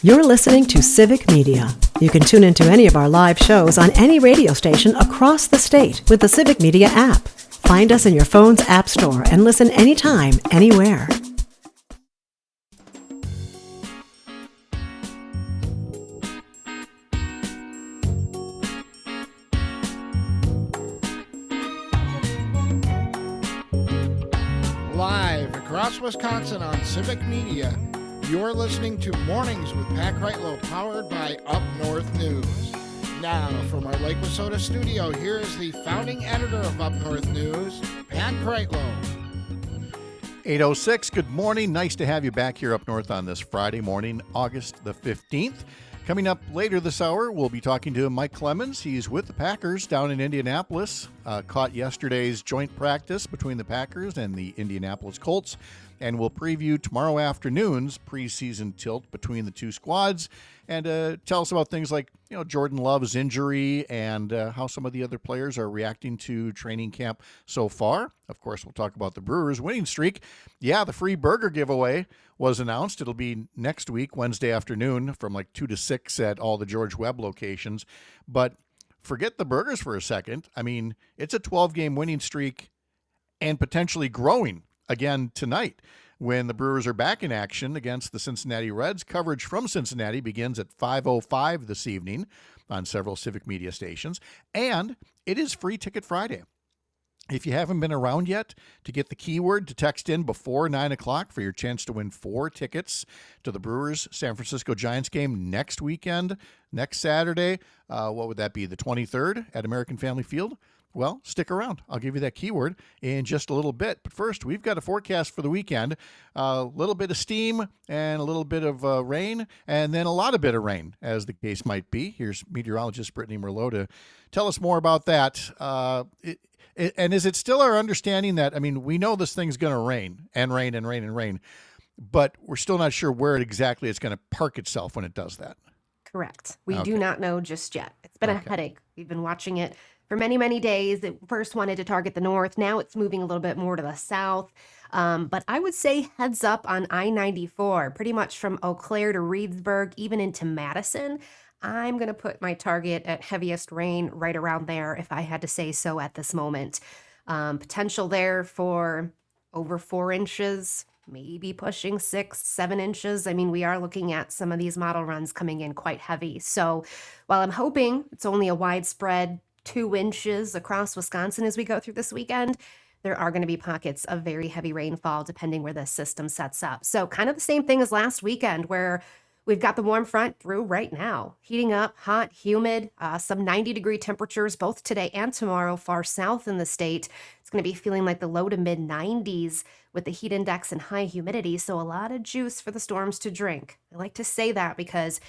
You're listening to Civic Media. You can tune into any of our live shows on any radio station across the state with the Civic Media app. Find us in your phone's app store and listen anytime, anywhere. Live across Wisconsin on Civic Media, you're listening to Mornings with Pat Kreitlow, powered by Up North News. Now, from our Lake Wissota studio, here is the founding editor of Up North News, Pat Kreitlow. 8:06, good morning. Nice to have you back here up north on this Friday morning, August the 15th. Coming up later this hour, we'll be talking to Mike Clemens. He's with the Packers down in Indianapolis. Caught yesterday's joint practice between the Packers and the Indianapolis Colts. And we'll preview tomorrow afternoon's preseason tilt between the two squads and tell us about things like, Jordan Love's injury and how some of the other players are reacting to training camp so far. Of course, we'll talk about the Brewers' winning streak. Yeah, the free burger giveaway was announced. It'll be next week, Wednesday afternoon, from like 2 to 6 at all the George Webb locations. But forget the burgers for a second. I mean, it's a 12-game winning streak and potentially growing again tonight when the Brewers are back in action against the Cincinnati Reds. Coverage from Cincinnati begins at 5:05 this evening on several Civic Media stations. And it is Free Ticket Friday. If you haven't been around yet, to get the keyword to text in before 9 o'clock for your chance to win 4 tickets to the Brewers San Francisco Giants game next weekend, next Saturday. What would that be, the 23rd at American Family Field? Well, stick around. I'll give you that keyword in just a little bit. But first, we've got a forecast for the weekend. A little bit of steam and a little bit of rain, and then a lot of bit of rain, as the case might be. Here's meteorologist Brittany Merlot to tell us more about that. And is it still our understanding that, we know this thing's going to rain and rain and rain and rain, but we're still not sure where exactly it's going to park itself when it does that? Correct. We do not know just yet. It's been a headache. We've been watching it for many, many days. It first wanted to target the north. Now it's moving a little bit more to the south. But I would say heads up on I-94, pretty much from Eau Claire to Reedsburg, even into Madison. I'm going to put my target at heaviest rain right around there, if I had to say so at this moment. Potential there for over 4 inches, maybe pushing 6, 7 inches. We are looking at some of these model runs coming in quite heavy. So while I'm hoping it's only a widespread 2 inches across Wisconsin as we go through this weekend, there are going to be pockets of very heavy rainfall depending where the system sets up. So kind of the same thing as last weekend, where we've got the warm front through right now, heating up, hot, humid, some 90-degree temperatures both today and tomorrow far south in the state. It's going to be feeling like the low to mid 90s with the heat index and high humidity, so a lot of juice for the storms to drink. I like to say that because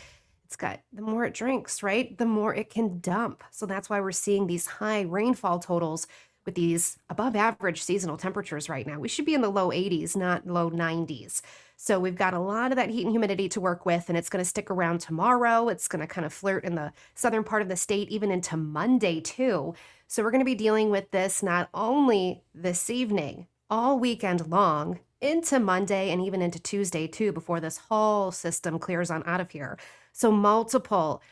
it's got, the more it drinks, right, the more it can dump. So that's why we're seeing these high rainfall totals with these above average seasonal temperatures right now. We should be in the low 80s, not low 90s. So we've got a lot of that heat and humidity to work with, and it's going to stick around tomorrow. It's going to kind of flirt in the southern part of the state, even into Monday too. So we're going to be dealing with this not only this evening, all weekend long, into Monday and even into Tuesday too, before this whole system clears on out of here. So multiple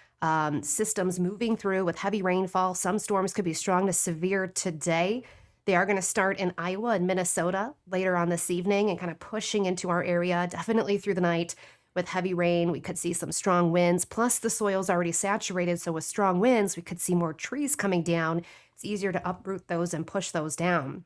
systems moving through with heavy rainfall. Some storms could be strong to severe today. They are going to start in Iowa and Minnesota later on this evening and kind of pushing into our area, definitely through the night with heavy rain. We could see some strong winds, plus the soil's already saturated. So with strong winds, we could see more trees coming down. It's easier to uproot those and push those down.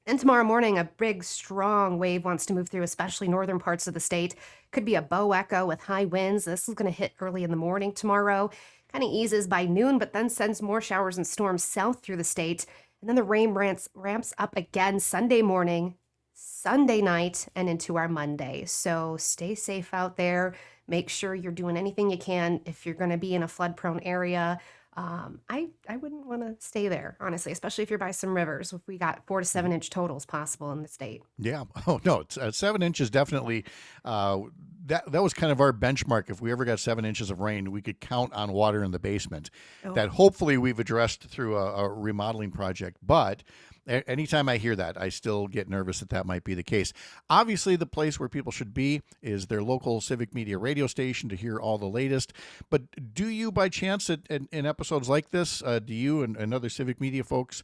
And tomorrow morning, a big, strong wave wants to move through, especially northern parts of the state. Could be a bow echo with high winds. This is going to hit early in the morning tomorrow. Kind of eases by noon, but then sends more showers and storms south through the state. And then the rain ramps up again Sunday morning, Sunday night, and into our Monday. So stay safe out there. Make sure you're doing anything you can if you're going to be in a flood-prone area. I wouldn't want to stay there, honestly, especially if you're by some rivers. If we got 4 to 7 inch totals possible in the state. Yeah. Oh, no, it's 7 inches definitely. That was kind of our benchmark. If we ever got 7 inches of rain, we could count on water in the basement. That hopefully we've addressed through a remodeling project. But anytime I hear that, I still get nervous that might be the case. Obviously, the place where people should be is their local civic media radio station to hear all the latest. But do you, by chance, in episodes like this, do you and other civic media folks,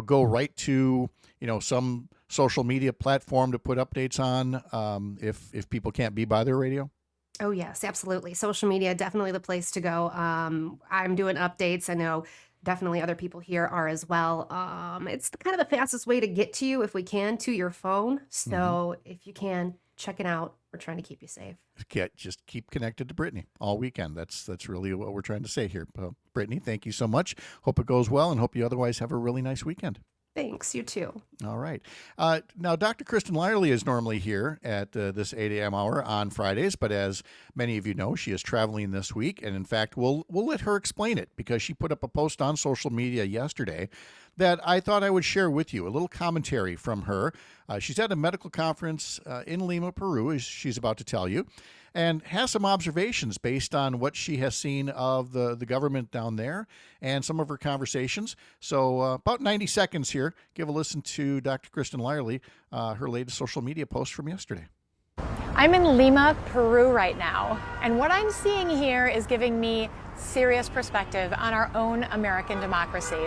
go right to, some social media platform to put updates on if people can't be by their radio? Oh, yes, absolutely. Social media, definitely the place to go. I'm doing updates. I know definitely other people here are as well. It's kind of the fastest way to get to you, if we can, to your phone. So if you can, check it out. We're trying to keep you safe. Just keep connected to Brittany all weekend. That's really what we're trying to say here. Brittany, thank you so much. Hope it goes well, and hope you otherwise have a really nice weekend. Thanks. You too. All right. Now, Dr. Kristen Lyerly is normally here at this 8 a.m. hour on Fridays, but as many of you know, she is traveling this week, and in fact, we'll let her explain it because she put up a post on social media yesterday that I thought I would share with you, a little commentary from her. She's at a medical conference in Lima, Peru, as she's about to tell you, and has some observations based on what she has seen of the government down there and some of her conversations. So about 90 seconds here. Give a listen to Dr. Kristen Lyerly, her latest social media post from yesterday. I'm in Lima, Peru right now, and what I'm seeing here is giving me serious perspective on our own American democracy.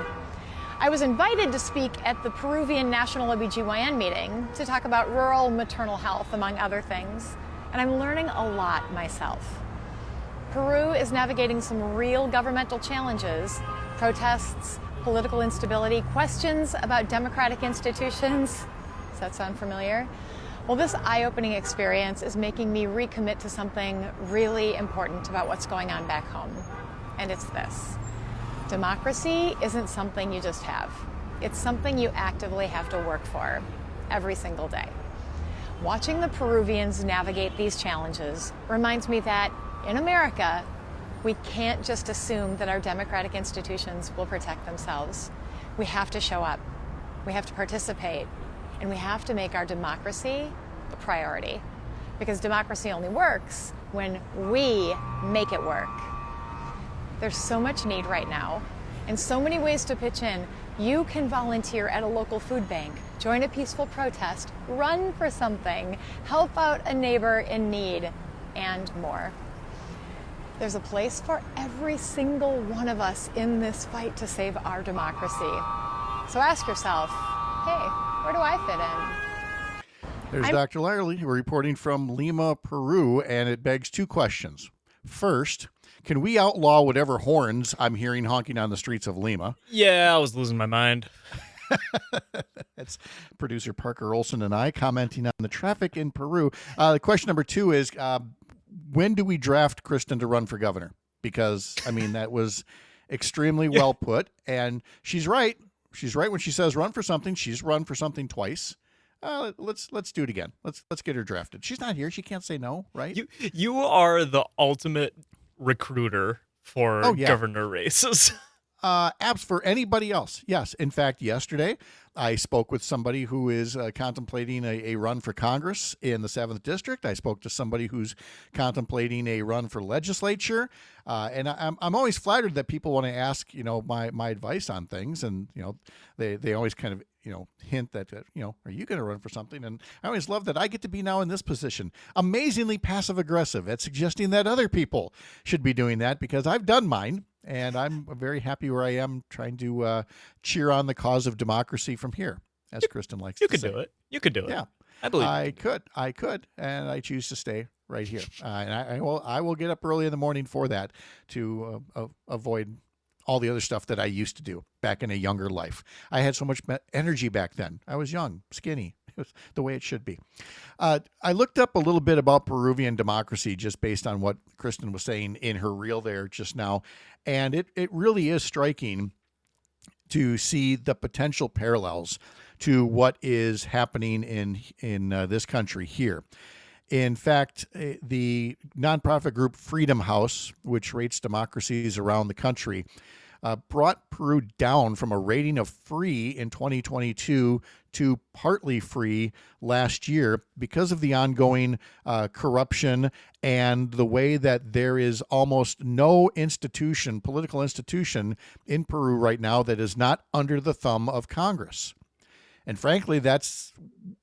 I was invited to speak at the Peruvian National OBGYN meeting to talk about rural maternal health, among other things. And I'm learning a lot myself. Peru is navigating some real governmental challenges, protests, political instability, questions about democratic institutions. Does that sound familiar? Well, this eye-opening experience is making me recommit to something really important about what's going on back home. And it's this. Democracy isn't something you just have. It's something you actively have to work for every single day. Watching the Peruvians navigate these challenges reminds me that in America, we can't just assume that our democratic institutions will protect themselves. We have to show up, we have to participate, and we have to make our democracy a priority. Because democracy only works when we make it work. There's so much need right now, and so many ways to pitch in. You can volunteer at a local food bank, join a peaceful protest, run for something, help out a neighbor in need, and more. There's a place for every single one of us in this fight to save our democracy. So ask yourself, hey, where do I fit in? There's Dr. Lyerly reporting from Lima, Peru, and it begs two questions. First, can we outlaw whatever horns I'm hearing honking on the streets of Lima? Yeah, I was losing my mind. That's producer Parker Olson and I commenting on the traffic in Peru. Question number two is, when do we draft Kristen to run for governor? Because, I mean, that was extremely well put. And she's right. She's right when she says run for something. She's run for something twice. Let's do it again. Let's get her drafted. She's not here. She can't say no, right? You are the ultimate recruiter for governor races. Apps for anybody else. Yes. In fact, yesterday I spoke with somebody who is contemplating a run for Congress in the 7th District. I spoke to somebody who's contemplating a run for legislature. And I'm always flattered that people want to ask, my advice on things. And, they always kind of, hint that, are you going to run for something? And I always love that I get to be now in this position, amazingly passive aggressive at suggesting that other people should be doing that because I've done mine. And I'm very happy where I am trying to cheer on the cause of democracy from here, as Kristen likes to say. You could do it. Yeah. I believe I could. And I choose to stay right here. And I will get up early in the morning for that to avoid all the other stuff that I used to do back in a younger life. I had so much energy back then. I was young, skinny. It was the way it should be. I looked up a little bit about Peruvian democracy just based on what Kristen was saying in her reel there just now. And it really is striking to see the potential parallels to what is happening in this country here. In fact, the nonprofit group Freedom House, which rates democracies around the country, brought Peru down from a rating of free in 2022 to partly free last year because of the ongoing corruption and the way that there is almost no political institution in Peru right now that is not under the thumb of Congress. And frankly, that's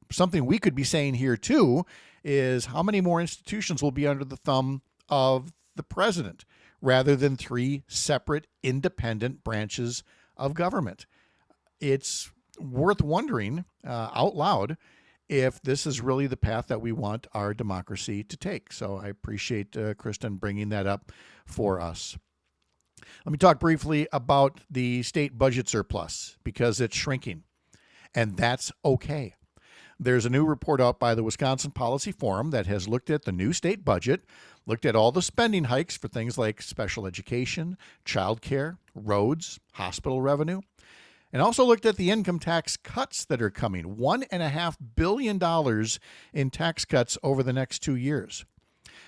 something we could be saying here too, is how many more institutions will be under the thumb of the president rather than 3 separate independent branches of government. It's worth wondering out loud if this is really the path that we want our democracy to take. So I appreciate Kristen bringing that up for us. Let me talk briefly about the state budget surplus because it's shrinking, and that's okay. There's a new report out by the Wisconsin Policy Forum that has looked at the new state budget, looked at all the spending hikes for things like special education, childcare, roads, hospital revenue, and also looked at the income tax cuts that are coming, $1.5 billion in tax cuts over the next 2 years.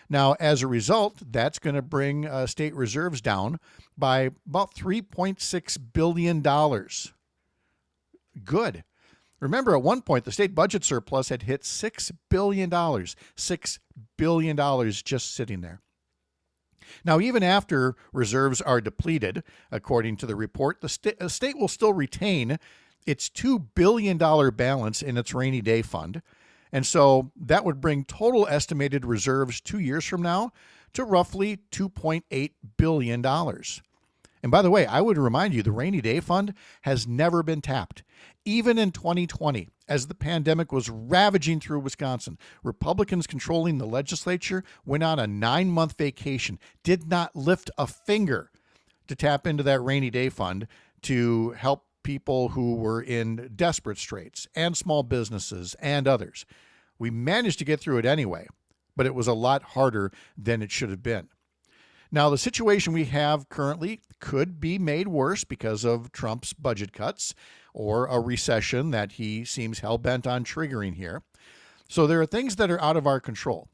Now, as a result, that's going to bring state reserves down by about $3.6 billion. Good. Remember, at one point, the state budget surplus had hit $6 billion. $6 billion just sitting there. Now, even after reserves are depleted, according to the report, the state will still retain its $2 billion balance in its rainy day fund. And so that would bring total estimated reserves 2 years from now to roughly $2.8 billion. And by the way, I would remind you, the rainy day fund has never been tapped. Even in 2020, as the pandemic was ravaging through Wisconsin, Republicans controlling the legislature went on a 9-month vacation, did not lift a finger to tap into that rainy day fund to help people who were in desperate straits and small businesses and others. We managed to get through it anyway, but it was a lot harder than it should have been. Now, the situation we have currently could be made worse because of Trump's budget cuts or a recession that he seems hell-bent on triggering here. So there are things that are out of our control.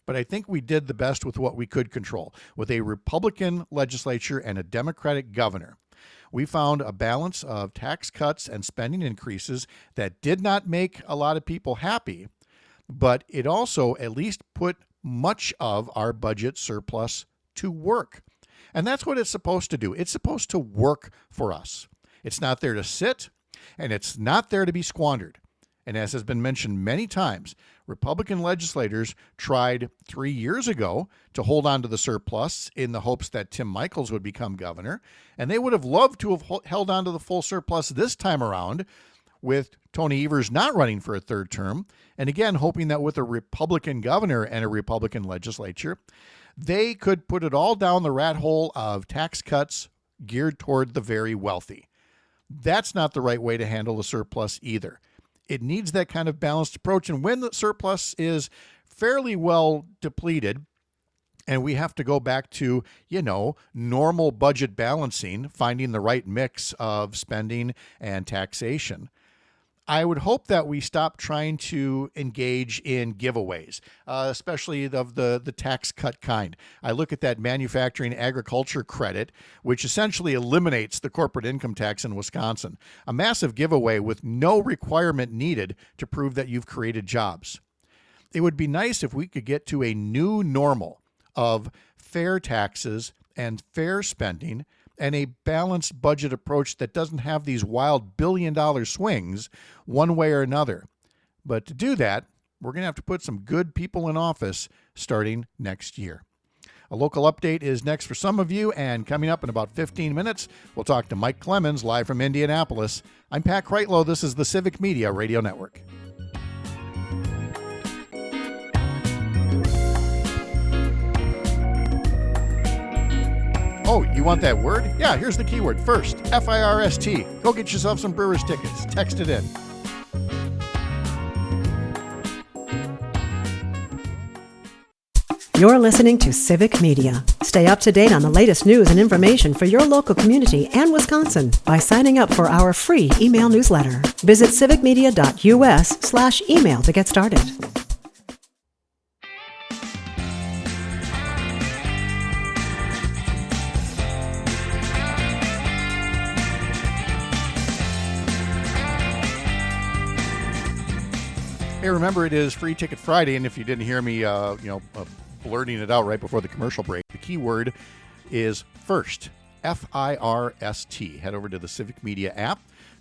But I think we did the best with what we could control. With a Republican legislature and a Democratic governor, we found a balance of tax cuts and spending increases that did not make a lot of people happy, but it also at least put much of our budget surplus to work. And that's what it's supposed to do. It's supposed to work for us. It's not there to sit, and it's not there to be squandered. And as has been mentioned many times, Republican legislators tried 3 years ago to hold on to the surplus in the hopes that Tim Michels would become governor, and they would have loved to have held on to the full surplus this time around with Tony Evers not running for a third term, and again hoping that with a Republican governor and a Republican legislature, they could put it all down the rat hole of tax cuts geared toward the very wealthy. That's not the right way to handle the surplus either. It needs that kind of balanced approach. And when the surplus is fairly well depleted, and we have to go back to, normal budget balancing, finding the right mix of spending and taxation, I would hope that we stop trying to engage in giveaways, especially of the tax cut kind. I look at that manufacturing agriculture credit, which essentially eliminates the corporate income tax in Wisconsin, a massive giveaway with no requirement needed to prove that you've created jobs. It would be nice if we could get to a new normal of fair taxes and fair spending and a balanced budget approach that doesn't have these wild billion-dollar swings one way or another. But to do that, we're going to have to put some good people in office starting next year. A local update is next for some of you, and coming up in about 15 minutes, we'll talk to Mike Clemens live from Indianapolis. I'm Pat Kreitlow. This is the Civic Media Radio Network. Oh, you want that word? Yeah, here's the keyword. First, F-I-R-S-T. Go get yourself some Brewers tickets. Text it in. You're listening to Civic Media. Stay up to date on the latest news and information for your local community and Wisconsin by signing up for our free email newsletter. Visit civicmedia.us/email to get started. Hey, remember, it is Free Ticket Friday, and if you didn't hear me, blurting it out right before the commercial break, the keyword is FIRST, F-I-R-S-T. Head over to the Civic Media app.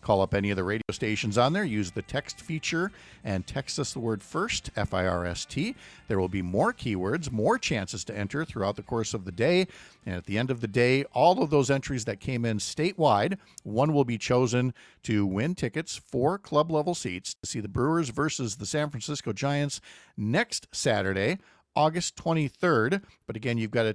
call up any of the radio stations on there, use the text feature, and text us the word FIRST, F-I-R-S-T. There will be more keywords, more chances to enter throughout the course of the day. And at the end of the day, all of those entries that came in statewide, one will be chosen to win tickets for club-level seats to see the Brewers versus the San Francisco Giants next Saturday, August 23rd. But again, you've got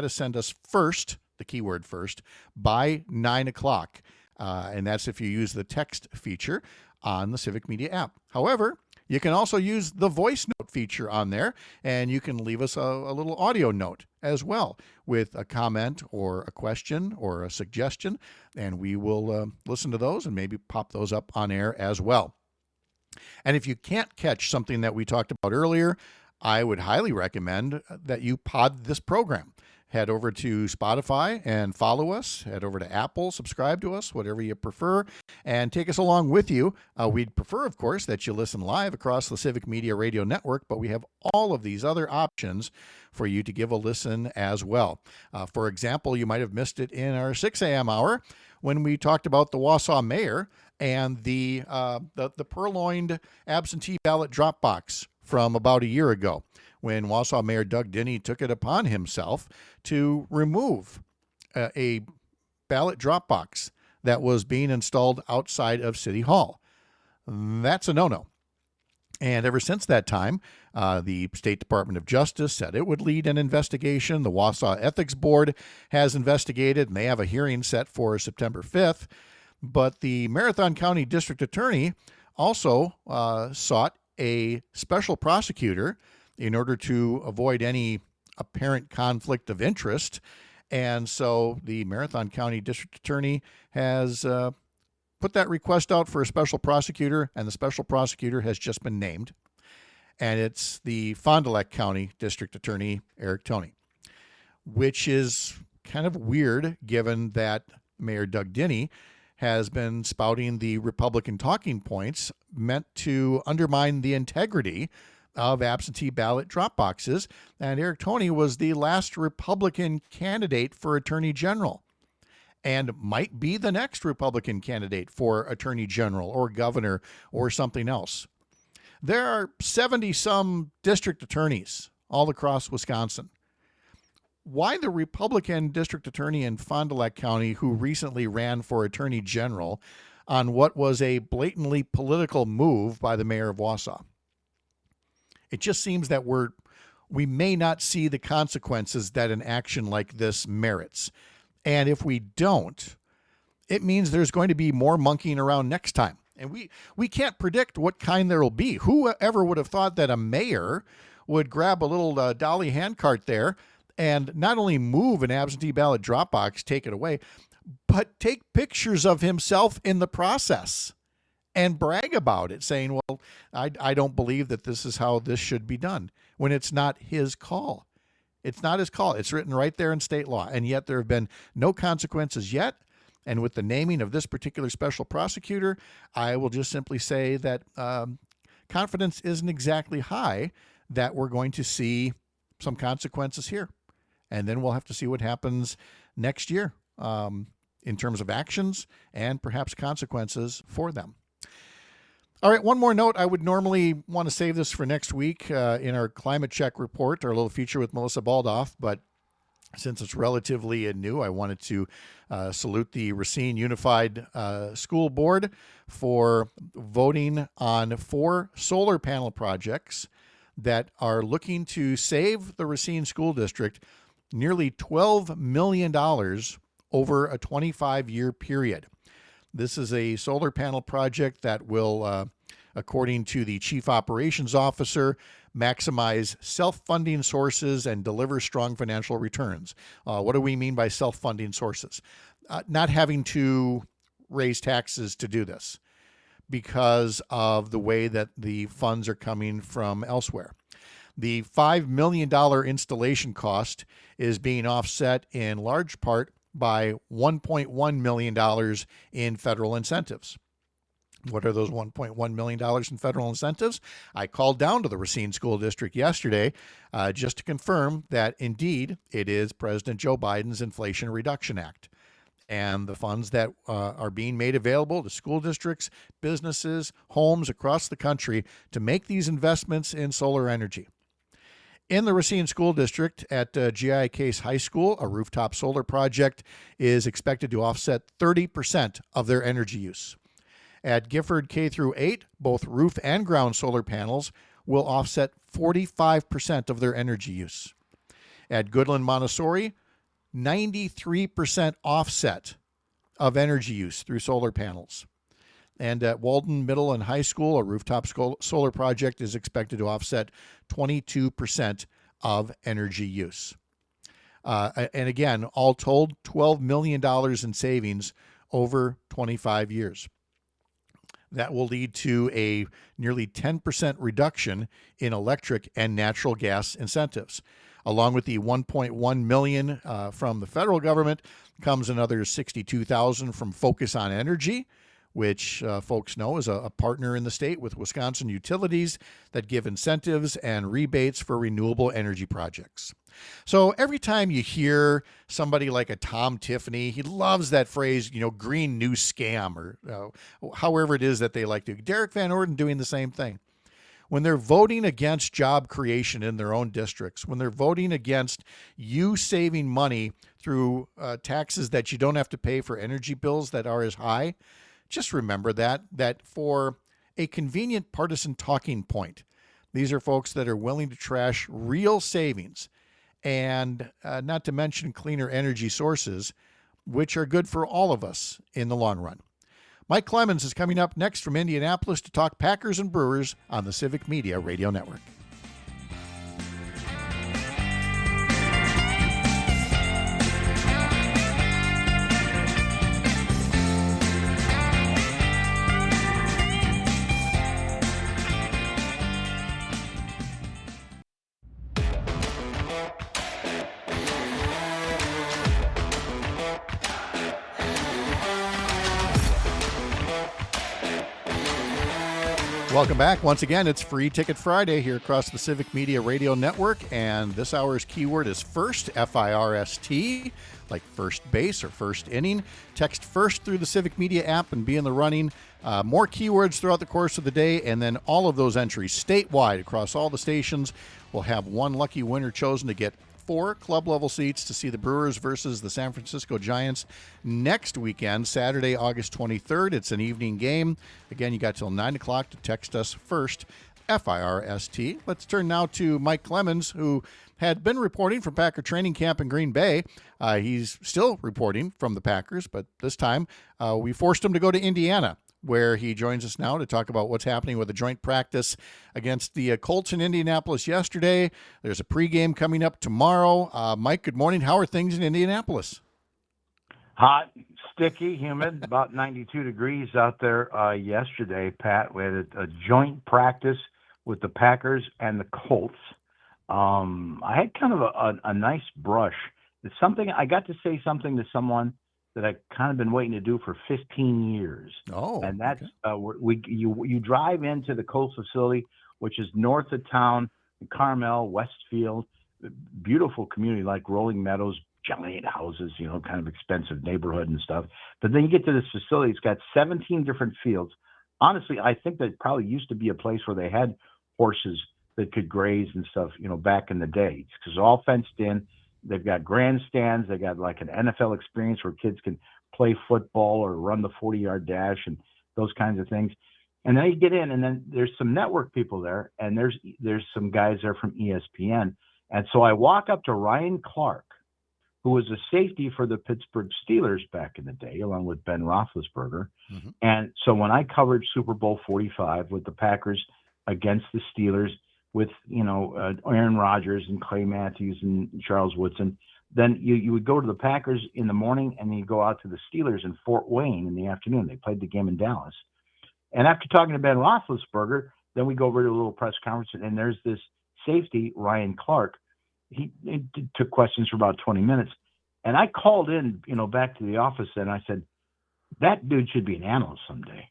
to send us FIRST, the keyword FIRST, by 9 o'clock. And that's if you use the text feature on the Civic Media app. However, you can also use the voice note feature on there, and you can leave us a little audio note as well with a comment or a question or a suggestion, and we will listen to those and maybe pop those up on air as well. And if you can't catch something that we talked about earlier, I would highly recommend that you pod this program. Head over to Spotify and follow us. Head over to Apple, subscribe to us, whatever you prefer, and take us along with you. We'd prefer, of course, that you listen live across the Civic Media Radio Network, but we have all of these other options for you to give a listen as well. For example, you might have missed it in our 6 a.m. hour when we talked about the Wausau mayor and the purloined absentee ballot drop box from about a year ago, when Wausau Mayor Doug Denny took it upon himself to remove a ballot drop box that was being installed outside of City Hall. That's a no-no. And ever since that time, the State Department of Justice said it would lead an investigation. The Wausau Ethics Board has investigated, and they have a hearing set for September 5th. But the Marathon County District Attorney also sought a special prosecutor in order to avoid any apparent conflict of interest. And so the Marathon County District Attorney has put that request out for a special prosecutor, and the special prosecutor has just been named. And it's the Fond du Lac County District Attorney, Eric Toney, which is kind of weird given that Mayor Doug Denny has been spouting the Republican talking points meant to undermine the integrity of absentee ballot drop boxes. And Eric Toney was the last Republican candidate for Attorney General and might be the next Republican candidate for Attorney General or governor or something else. There are 70-some district attorneys all across Wisconsin. Why the Republican district attorney in Fond du Lac County, who recently ran for Attorney General on what was a blatantly political move by the mayor of Wausau? It just seems that we may not see the consequences that an action like this merits. And if we don't, it means there's going to be more monkeying around next time. And we can't predict what kind there will be. Whoever would have thought that a mayor would grab a little dolly handcart there and not only move an absentee ballot drop box, take it away, but take pictures of himself in the process and brag about it, saying, well, I don't believe that this is how this should be done, when it's not his call. It's not his call. It's written right there in state law, and yet there have been no consequences yet. And with the naming of this particular special prosecutor, I will just simply say that confidence isn't exactly high that we're going to see some consequences here. And then we'll have to see what happens next year in terms of actions and perhaps consequences for them. All right, one more note. I would normally want to save this for next week in our climate check report, our little feature with Melissa Baldoff, but since it's relatively new, I wanted to salute the Racine Unified School Board for voting on 4 solar panel projects that are looking to save the Racine School District nearly $12 million over a 25-year period. This is a solar panel project that will, according to the Chief Operations Officer, maximize self-funding sources and deliver strong financial returns. What do we mean by self-funding sources? Not having to raise taxes to do this because of the way that the funds are coming from elsewhere. The $5 million installation cost is being offset in large part by $1.1 million in federal incentives. What are those $1.1 million in federal incentives? I called down to the Racine School District yesterday just to confirm that indeed it is President Joe Biden's Inflation Reduction Act. and the funds that are being made available to school districts, businesses, homes across the country to make these investments in solar energy. In the Racine School District at GI Case High School, a rooftop solar project is expected to offset 30% of their energy use. At Gifford K through 8, both roof and ground solar panels will offset 45% of their energy use. At Goodland Montessori, 93% offset of energy use through solar panels. And at Walden Middle and High School, a rooftop solar project is expected to offset 22% of energy use. And again, all told, $12 million in savings over 25 years. That will lead to a nearly 10% reduction in electric and natural gas incentives. Along with the $1.1 million from the federal government comes another $62,000 from Focus on Energy, which folks know is a partner in the state with Wisconsin utilities that give incentives and rebates for renewable energy projects. So every time you hear somebody like a Tom Tiffany, he loves that phrase, green new scam, or however it is that they like to. Derek Van Orden doing the same thing. When they're voting against job creation in their own districts, when they're voting against you saving money through taxes that you don't have to pay for energy bills that are as high, just remember that for a convenient partisan talking point, these are folks that are willing to trash real savings and not to mention cleaner energy sources, which are good for all of us in the long run. Mike Clemens is coming up next from Indianapolis to talk Packers and Brewers on the Civic Media Radio Network. Welcome back. Once again, it's Free Ticket Friday here across the Civic Media Radio Network, and this hour's keyword is FIRST, F-I-R-S-T, like first base or first inning. Text FIRST through the Civic Media app and be in the running. More keywords throughout the course of the day, and then all of those entries statewide across all the stations will have one lucky winner chosen to get 4 club-level seats to see the Brewers versus the San Francisco Giants next weekend, Saturday, August 23rd. It's an evening game. Again, you got till 9 o'clock to text us FIRST, F-I-R-S-T. Let's turn now to Mike Clemens, who had been reporting from Packer training camp in Green Bay. He's still reporting from the Packers, but this time we forced him to go to Indiana, where he joins us now to talk about what's happening with a joint practice against the Colts in Indianapolis yesterday. There's a pregame coming up tomorrow. Mike, good morning. How are things in Indianapolis? Hot, sticky, humid, about 92 degrees out there yesterday, Pat. We had a joint practice with the Packers and the Colts. I had kind of a nice brush. It's something I got to say something to someone that I kind of been waiting to do for 15 years. Oh, and that's okay. You drive into the Colts facility, which is north of town, Carmel, Westfield, beautiful community like Rolling Meadows, giant houses, kind of expensive neighborhood and stuff. But then you get to this facility, it's got 17 different fields. Honestly, I think that probably used to be a place where they had horses that could graze and stuff, back in the day, because it's all fenced in. They've got grandstands. They got like an NFL experience where kids can play football or run the 40-yard dash and those kinds of things. And then you get in, and then there's some network people there, and there's some guys there from ESPN. And so I walk up to Ryan Clark, who was a safety for the Pittsburgh Steelers back in the day, along with Ben Roethlisberger. Mm-hmm. And so when I covered Super Bowl 45 with the Packers against the Steelers, with Aaron Rodgers and Clay Matthews and Charles Woodson, then you would go to the Packers in the morning, and then you go out to the Steelers in Fort Wayne in the afternoon. They played the game in Dallas. And after talking to Ben Roethlisberger, then we go over to a little press conference, and there's this safety, Ryan Clark. He took questions for about 20 minutes. And I called in, back to the office, and I said, that dude should be an analyst someday.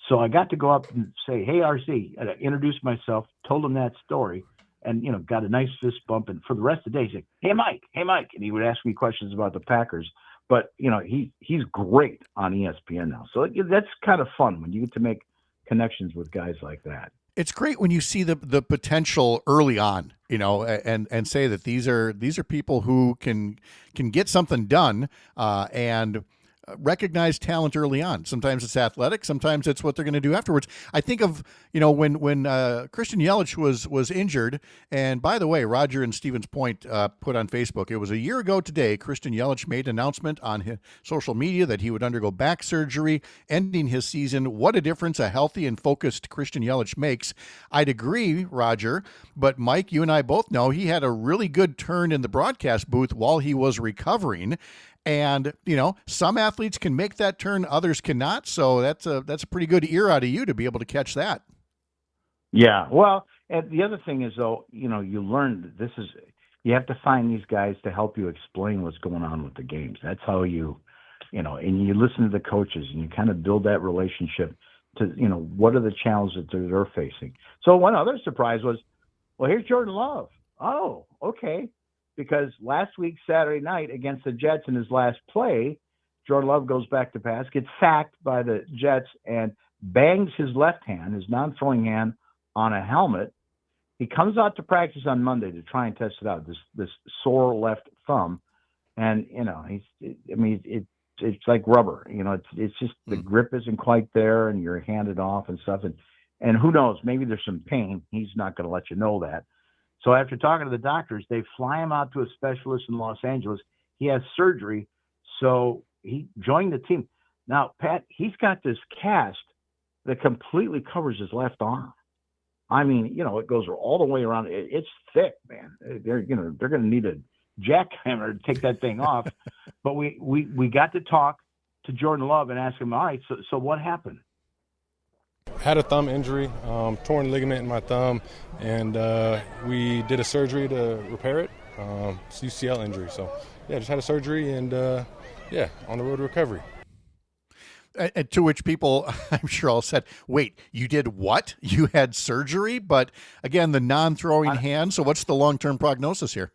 So I got to go up and say, hey, RC, and I introduced myself, told him that story, and, got a nice fist bump. And for the rest of the day, he said, hey, Mike. And he would ask me questions about the Packers. But, he's great on ESPN now. So that's kind of fun when you get to make connections with guys like that. It's great when you see the potential early on, and say that these are people who can get something done, and recognize talent early on. Sometimes it's athletic, sometimes it's what they're going to do afterwards. I think of, when Christian Yelich was injured, and by the way, Roger and Stevens Point put on Facebook, it was a year ago today, Christian Yelich made an announcement on his social media that he would undergo back surgery, ending his season. What a difference a healthy and focused Christian Yelich makes. I'd agree, Roger, but Mike, you and I both know he had a really good turn in the broadcast booth while he was recovering. And, some athletes can make that turn, others cannot. So that's a pretty good ear out of you to be able to catch that. Yeah. Well, and the other thing is, though, you learn that you have to find these guys to help you explain what's going on with the games. That's how and you listen to the coaches and you kind of build that relationship to, what are the challenges that they're facing. So one other surprise was, well, here's Jordan Love. Oh, okay. Because last week, Saturday night, against the Jets in his last play, Jordan Love goes back to pass, gets sacked by the Jets, and bangs his left hand, his non-throwing hand, on a helmet. He comes out to practice on Monday to try and test it out, this sore left thumb. And, it's like rubber. It's just the grip isn't quite there, and you're handed off and stuff. And who knows, maybe there's some pain. He's not going to let you know that. So after talking to the doctors, they fly him out to a specialist in Los Angeles. He has surgery, so he joined the team. Now, Pat, he's got this cast that completely covers his left arm. I mean, it goes all the way around. It's thick, man. They're going to need a jackhammer to take that thing off. But we got to talk to Jordan Love and ask him, all right, so what happened? Had a thumb injury, torn ligament in my thumb, and we did a surgery to repair it. It's UCL injury. So, just had a surgery and, on the road to recovery. And to which people, I'm sure, all said, wait, you did what? You had surgery? But again, the non-throwing hand. So what's the long-term prognosis here?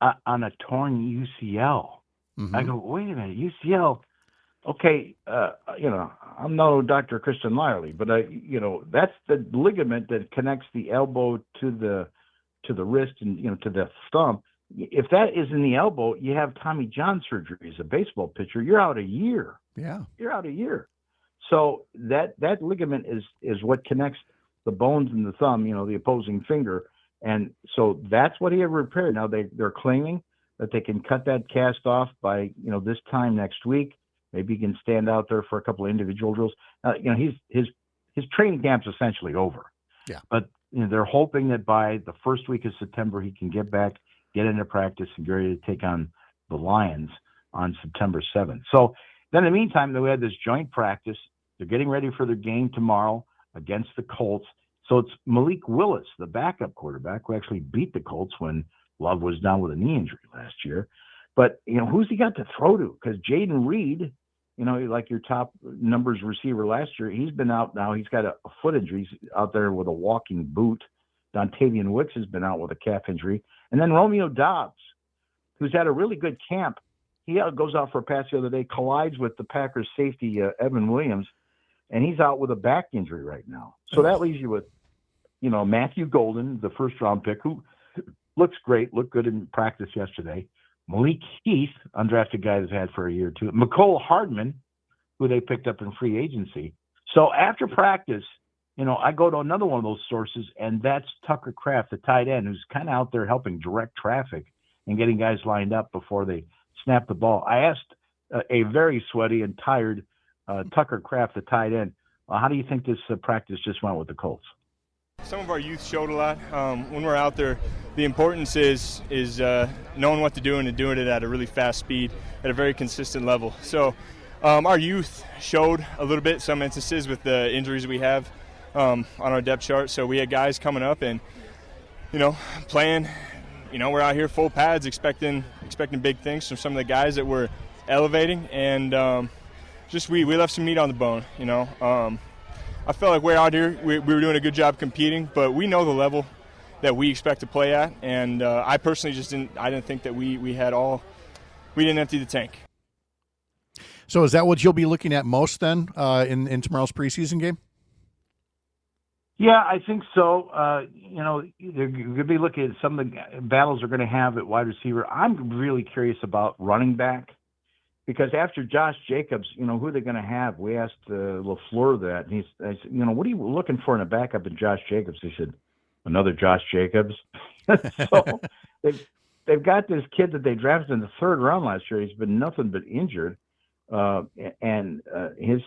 On a torn UCL. Mm-hmm. I go, wait a minute, UCL. Okay, I'm no Dr. Christian Lyerly, but that's the ligament that connects the elbow to the wrist and to the thumb. If that is in the elbow, you have Tommy John surgery as a baseball pitcher. You're out a year. Yeah, you're out a year. So that ligament is what connects the bones in the thumb, the opposing finger, and so that's what he had repaired. Now they're claiming that they can cut that cast off by this time next week. Maybe he can stand out there for a couple of individual drills. His training camp's essentially over. Yeah. But they're hoping that by the first week of September he can get back, get into practice, and get ready to take on the Lions on September 7th. So then in the meantime, we had this joint practice. They're getting ready for their game tomorrow against the Colts. So it's Malik Willis, the backup quarterback, who actually beat the Colts when Love was down with a knee injury last year. But, who's he got to throw to? Because Jaden Reed, like your top numbers receiver last year, he's been out now. He's got a foot injury. He's out there with a walking boot. Dontavian Wicks has been out with a calf injury. And then Romeo Doubs, who's had a really good camp. He goes out for a pass the other day, collides with the Packers safety, Evan Williams, and he's out with a back injury right now. So that leaves you with, Matthew Golden, the first-round pick, who looks great, looked good in practice yesterday. Malik Heath, undrafted guy that's had for a year or two. McCole Hardman, who they picked up in free agency. So after practice, I go to another one of those sources, and that's Tucker Kraft, the tight end, who's kind of out there helping direct traffic and getting guys lined up before they snap the ball. I asked a very sweaty and tired Tucker Kraft, the tight end, how do you think this practice just went with the Colts? Some of our youth showed a lot. When we're out there, the importance is knowing what to do and doing it at a really fast speed at a very consistent level. So our youth showed a little bit, some instances with the injuries we have on our depth chart. So we had guys coming up and, playing. We're out here full pads expecting big things from some of the guys that we're elevating. And we left some meat on the bone, I felt like we're out here, we were doing a good job competing, but we know the level that we expect to play at, and I personally just didn't think that we we didn't empty the tank. So is that what you'll be looking at most then in tomorrow's preseason game? Yeah, I think so. They're going to be looking at some of the battles they're going to have at wide receiver. I'm really curious about running back because after Josh Jacobs, who are they going to have? We asked LaFleur that, and I said, what are you looking for in a backup in Josh Jacobs? He said, another Josh Jacobs. So they've got this kid that they drafted in the third round last year. He's been nothing but injured. And his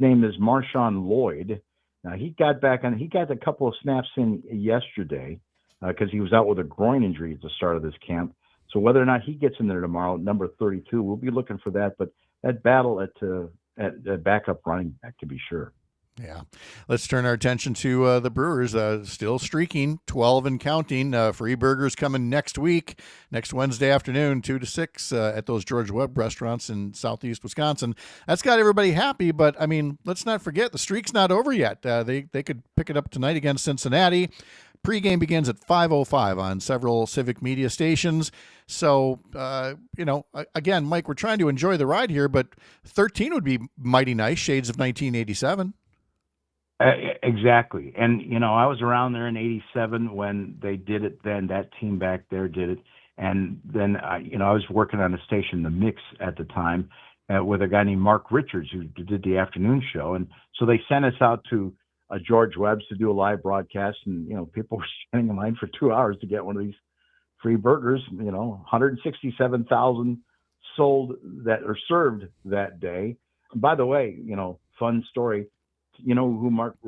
name is Marshawn Lloyd. Now he got back on. He got a couple of snaps in yesterday because he was out with a groin injury at the start of this camp. So whether or not he gets in there tomorrow, number 32, we'll be looking for that. But that battle at backup running back, to be sure. Yeah. Let's turn our attention to the Brewers, still streaking, 12 and counting. Free burgers coming next week, next Wednesday afternoon, 2 to 6 at those George Webb restaurants in southeast Wisconsin. That's got everybody happy, but, I mean, let's not forget the streak's not over yet. They could pick it up tonight against Cincinnati. Pregame begins at 5:05 on several Civic Media stations. So, again, Mike, we're trying to enjoy the ride here, but 13 would be mighty nice, shades of 1987. Exactly. And, I was around there in 87 when they did it then. That team back there did it. And then, I was working on a station, The Mix, at the time, with a guy named Mark Richards who did the afternoon show. And so they sent us out to George Webb's to do a live broadcast. And, people were standing in line for 2 hours to get one of these free burgers. 167,000 sold that are served that day. And by the way, fun story. You know who Mark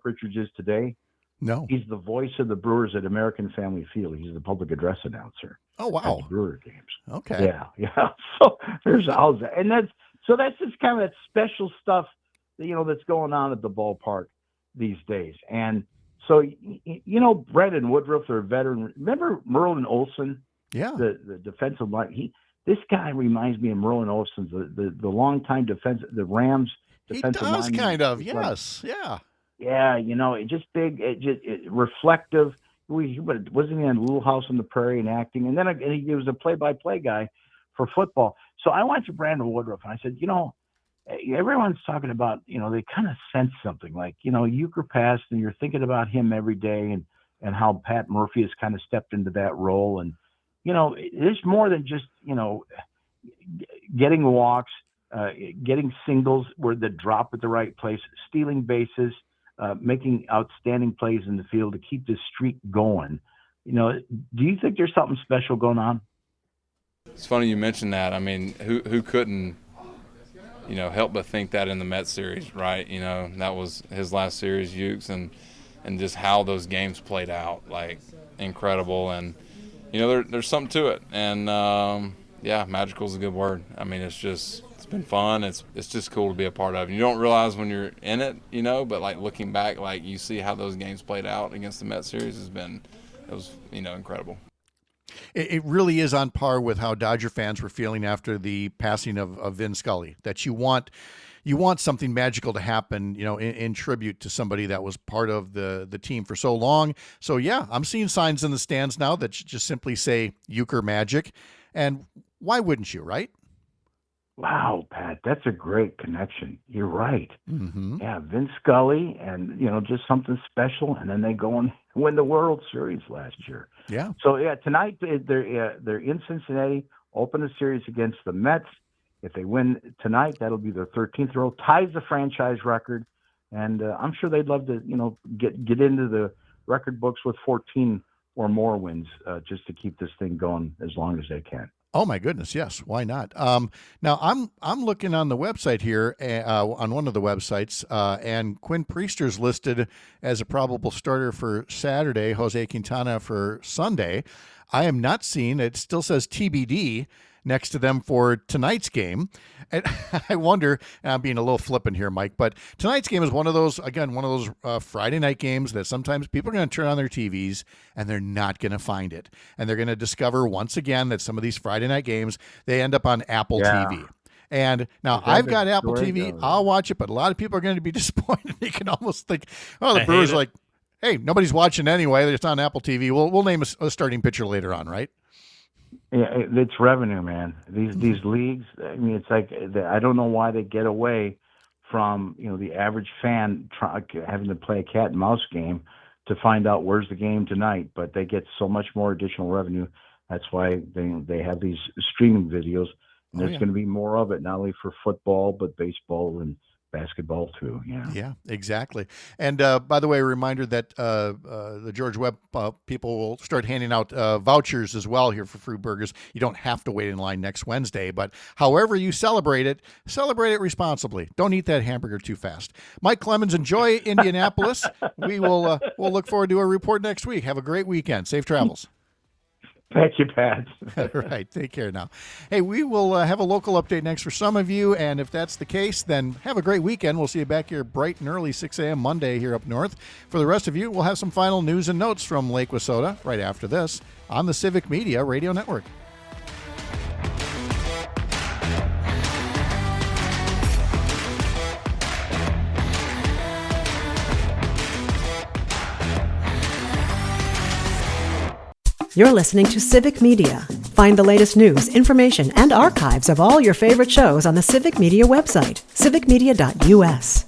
Richards is today? No. He's the voice of the Brewers at American Family Field. He's the public address announcer. Oh, wow. At the Brewer games. Okay. Yeah. So there's all that. And that's just kind of that special stuff, that's going on at the ballpark these days. And so, Brendan Woodruff, their veteran, remember Merlin Olsen? Yeah. The defensive line. This guy reminds me of Merlin Olsen, the longtime the Rams. He does kind of, yes, yeah. Yeah, just big, reflective. Wasn't he in Little House on the Prairie and acting? And then he was a play-by-play guy for football. So I went to Brandon Woodruff and I said, everyone's talking about, they kind of sense something like, Euchre passed and you're thinking about him every day and how Pat Murphy has kind of stepped into that role. And, there's more than just, getting walks. Getting singles where the drop at the right place, stealing bases, making outstanding plays in the field to keep this streak going. Do you think there's something special going on? It's funny you mentioned that. I mean, who couldn't, help but think that in the Mets series, right? That was his last series, Ukes, and just how those games played out, like incredible. And, there's something to it. And, magical is a good word. I mean, it's been fun. It's just cool to be a part of. You don't realize when you're in it, but like looking back, like you see how those games played out against the Mets series it was incredible. It really is on par with how Dodger fans were feeling after the passing of Vin Scully, that you want something magical to happen, in tribute to somebody that was part of the team for so long. So yeah, I'm seeing signs in the stands now that just simply say Euchre Magic. And why wouldn't you, right? Wow, Pat, that's a great connection. You're right. Mm-hmm. Yeah, Vince Scully and, just something special. And then they go and win the World Series last year. Yeah. So, tonight they're in Cincinnati, open a series against the Mets. If they win tonight, that'll be their 13th row, ties the franchise record. And I'm sure they'd love to, get into the record books with 14 or more wins just to keep this thing going as long as they can. Oh my goodness, yes. Why not? Now I'm looking on the website here, on one of the websites, and Quinn Priester's listed as a probable starter for Saturday. Jose Quintana for Sunday. I am not seeing. It still says TBD next to them for tonight's game. And I wonder, and I'm being a little flippant here, Mike, but tonight's game is one of those Friday night games that sometimes people are going to turn on their TVs and they're not going to find it. And they're going to discover once again that some of these Friday night games, they end up on Apple TV. And now I've got Apple TV. I'll watch it, but a lot of people are going to be disappointed. They can almost think, the Brewers are like, hey, nobody's watching anyway. It's on Apple TV. We'll name a starting pitcher later on, right? Yeah, it's revenue, man. These leagues. I mean, it's like I don't know why they get away from the average fan having to play a cat and mouse game to find out where's the game tonight. But they get so much more additional revenue. That's why they have these streaming videos. And there's going to be more of it, not only for football but baseball and basketball too. Yeah, exactly. And by the way, a reminder that the George Webb people will start handing out vouchers as well here for free burgers. You don't have to wait in line next Wednesday, but however you celebrate it responsibly. Don't eat that hamburger too fast. Mike Clemens, enjoy Indianapolis. We'll look forward to a report next week. Have a great weekend. Safe travels. Thank you, Pat. All right. Take care now. Hey, we will have a local update next for some of you. And if that's the case, then have a great weekend. We'll see you back here bright and early, 6 a.m. Monday here up north. For the rest of you, we'll have some final news and notes from Lake Wissota right after this on the Civic Media Radio Network. You're listening to Civic Media. Find the latest news, information, and archives of all your favorite shows on the Civic Media website, civicmedia.us.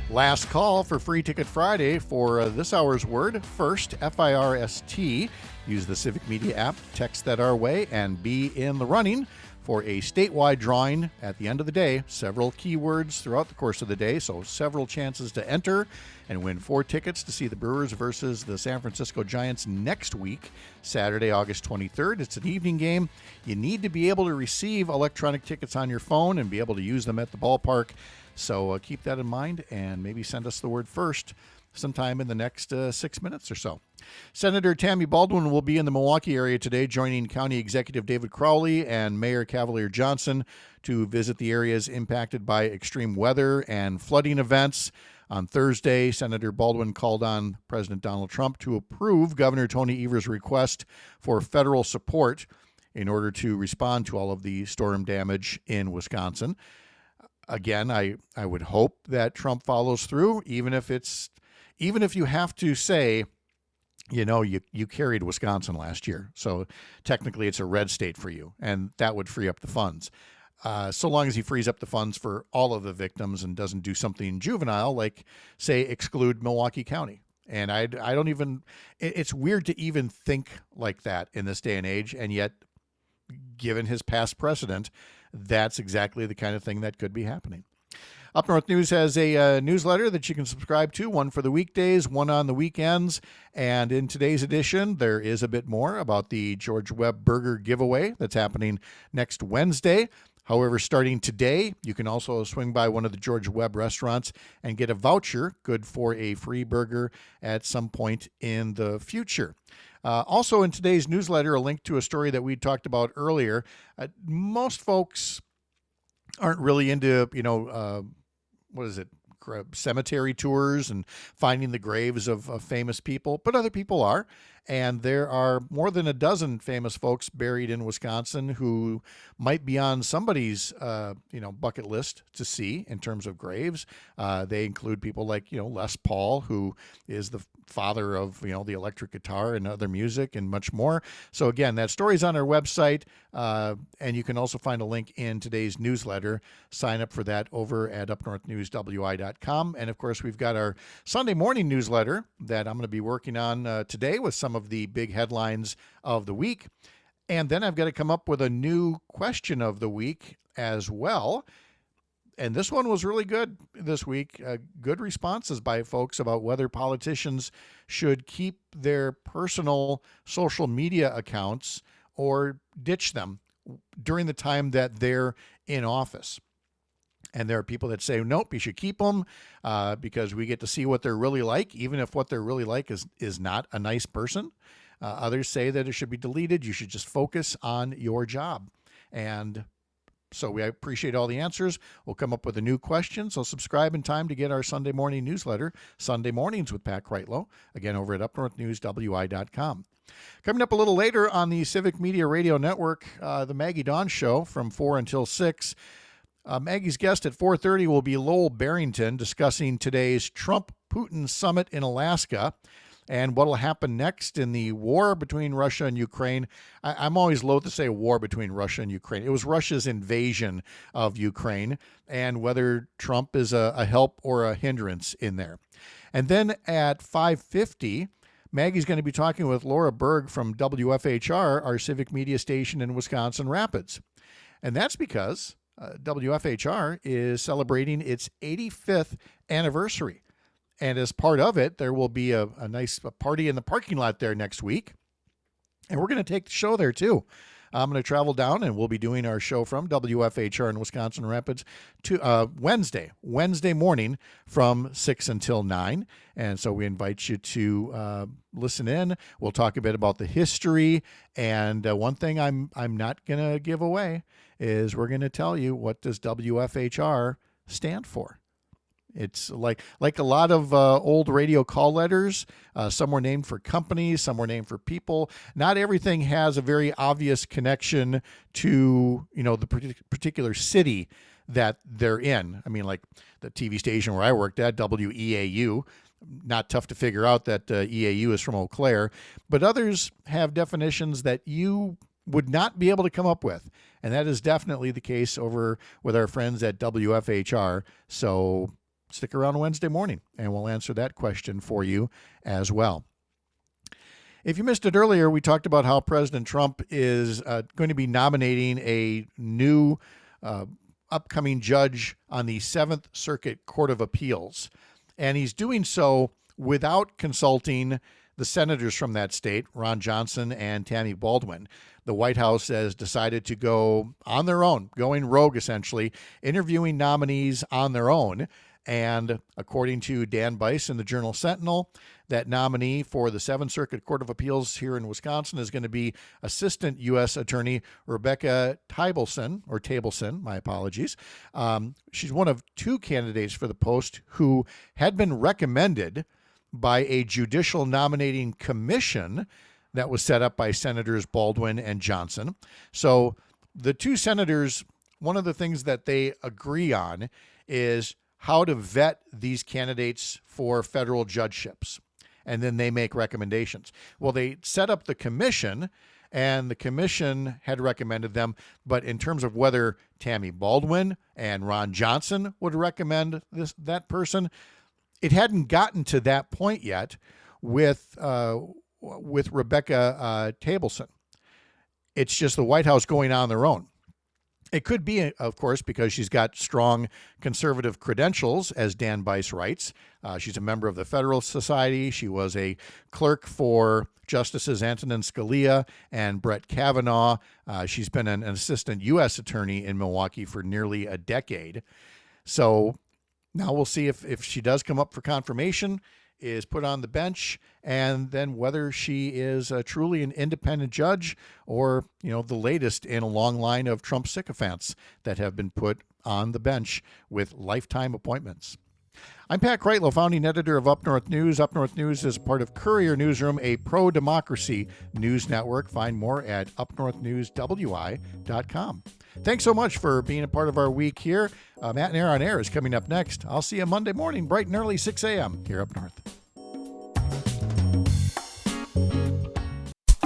Last call for Free Ticket Friday for this hour's word. First, FIRST. Use the Civic Media app, text that our way, and be in the running for a statewide drawing at the end of the day. Several keywords throughout the course of the day, so several chances to enter and win 4 tickets to see the Brewers versus the San Francisco Giants next week, Saturday, August 23rd. It's an evening game. You need to be able to receive electronic tickets on your phone and be able to use them at the ballpark. So keep that in mind and maybe send us the word first sometime in the next 6 minutes or so. Senator Tammy Baldwin will be in the Milwaukee area today, joining County Executive David Crowley and Mayor Cavalier Johnson to visit the areas impacted by extreme weather and flooding events. On Thursday, Senator Baldwin called on President Donald Trump to approve Governor Tony Evers' request for federal support in order to respond to all of the storm damage in Wisconsin. Again, I would hope that Trump follows through, even if you have to say, you carried Wisconsin last year, so technically it's a red state for you, and that would free up the funds. So long as he frees up the funds for all of the victims and doesn't do something juvenile, like, say, exclude Milwaukee County. And I don't even, it's weird to even think like that in this day and age, and yet, given his past precedent, that's exactly the kind of thing that could be happening. Up North News has a newsletter that you can subscribe to, one for the weekdays, one on the weekends. And in today's edition, there is a bit more about the George Webb Burger giveaway that's happening next Wednesday. However, starting today, you can also swing by one of the George Webb restaurants and get a voucher good for a free burger at some point in the future. Also in today's newsletter, a link to a story that we talked about earlier. Most folks aren't really into, cemetery tours and finding the graves of famous people, but other people are. And there are more than a dozen famous folks buried in Wisconsin who might be on somebody's, bucket list to see in terms of graves. They include people like, Les Paul, who is the father of, the electric guitar and other music and much more. So again, that story's on our website. And you can also find a link in today's newsletter. Sign up for that over at upnorthnewswi.com. And of course, we've got our Sunday morning newsletter that I'm going to be working on today with some of the big headlines of the week. And then I've got to come up with a new question of the week as well. And this one was really good this week. Good responses by folks about whether politicians should keep their personal social media accounts or ditch them during the time that they're in office. And there are people that say, nope, you should keep them because we get to see what they're really like, even if what they're really like is not a nice person. Others say that it should be deleted. You should just focus on your job. And so we appreciate all the answers. We'll come up with a new question. So subscribe in time to get our Sunday morning newsletter, Sunday Mornings with Pat Kreitlow, again over at upnorthnewswi.com. Coming up a little later on the Civic Media Radio Network, the Maggie Dawn Show from 4 until 6. Maggie's guest at 4:30 will be Lowell Barrington discussing today's Trump-Putin summit in Alaska and what will happen next in the war between Russia and Ukraine. I'm always loath to say war between Russia and Ukraine. It was Russia's invasion of Ukraine, and whether Trump is a help or a hindrance in there. And then at 5:50, Maggie's going to be talking with Laura Berg from WFHR, our civic media station in Wisconsin Rapids. And that's because WFHR is celebrating its 85th anniversary. And as part of it, there will be a nice party in the parking lot there next week. And we're going to take the show there, too. I'm going to travel down, and we'll be doing our show from WFHR in Wisconsin Rapids to Wednesday morning from 6 until 9. And so we invite you to listen in. We'll talk a bit about the history. And one thing I'm not going to give away is we're going to tell you, what does WFHR stand for? It's like a lot of old radio call letters. Some were named for companies, some were named for people. Not everything has a very obvious connection to, the particular city that they're in. I mean, like the TV station where I worked at, WEAU. Not tough to figure out that EAU is from Eau Claire. But others have definitions that you would not be able to come up with. And that is definitely the case over with our friends at WFHR. So stick around Wednesday morning, and we'll answer that question for you as well. If you missed it earlier, we talked about how President Trump is going to be nominating a new upcoming judge on the 7th Circuit Court of Appeals. And he's doing so without consulting the senators from that state, Ron Johnson and Tammy Baldwin. The White House has decided to go on their own, going rogue essentially, interviewing nominees on their own. And according to Dan Bice in the Journal Sentinel, that nominee for the 7th Circuit Court of Appeals here in Wisconsin is going to be Assistant U.S. Attorney Rebecca Tableson, my apologies. She's one of 2 candidates for the post who had been recommended by a judicial nominating commission that was set up by Senators Baldwin and Johnson. So the 2 senators, one of the things that they agree on is how to vet these candidates for federal judgeships. And then they make recommendations. Well, they set up the commission, and the commission had recommended them. But in terms of whether Tammy Baldwin and Ron Johnson would recommend that person, it hadn't gotten to that point yet with Rebecca Tableson. It's just the White House going on their own. It could be, of course, because she's got strong conservative credentials, as Dan Bice writes. She's a member of the Federalist Society. She was a clerk for Justices Antonin Scalia and Brett Kavanaugh. She's been an assistant U.S. attorney in Milwaukee for nearly a decade. So now we'll see if she does come up for confirmation, is put on the bench, and then whether she is truly an independent judge or, the latest in a long line of Trump sycophants that have been put on the bench with lifetime appointments. I'm Pat Kreitlow, founding editor of Up North News. Up North News is part of Courier Newsroom, a pro-democracy news network. Find more at upnorthnewswi.com. Thanks so much for being a part of our week here. Matt and Air on Air is coming up next. I'll see you Monday morning, bright and early, 6 a.m. here up north.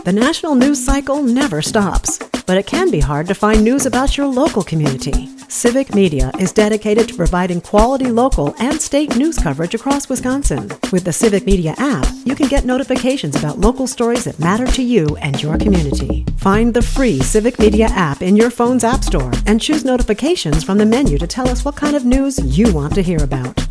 The national news cycle never stops, but it can be hard to find news about your local community. Civic Media is dedicated to providing quality local and state news coverage across Wisconsin. With the Civic Media app, you can get notifications about local stories that matter to you and your community. Find the free Civic Media app in your phone's app store and choose notifications from the menu to tell us what kind of news you want to hear about.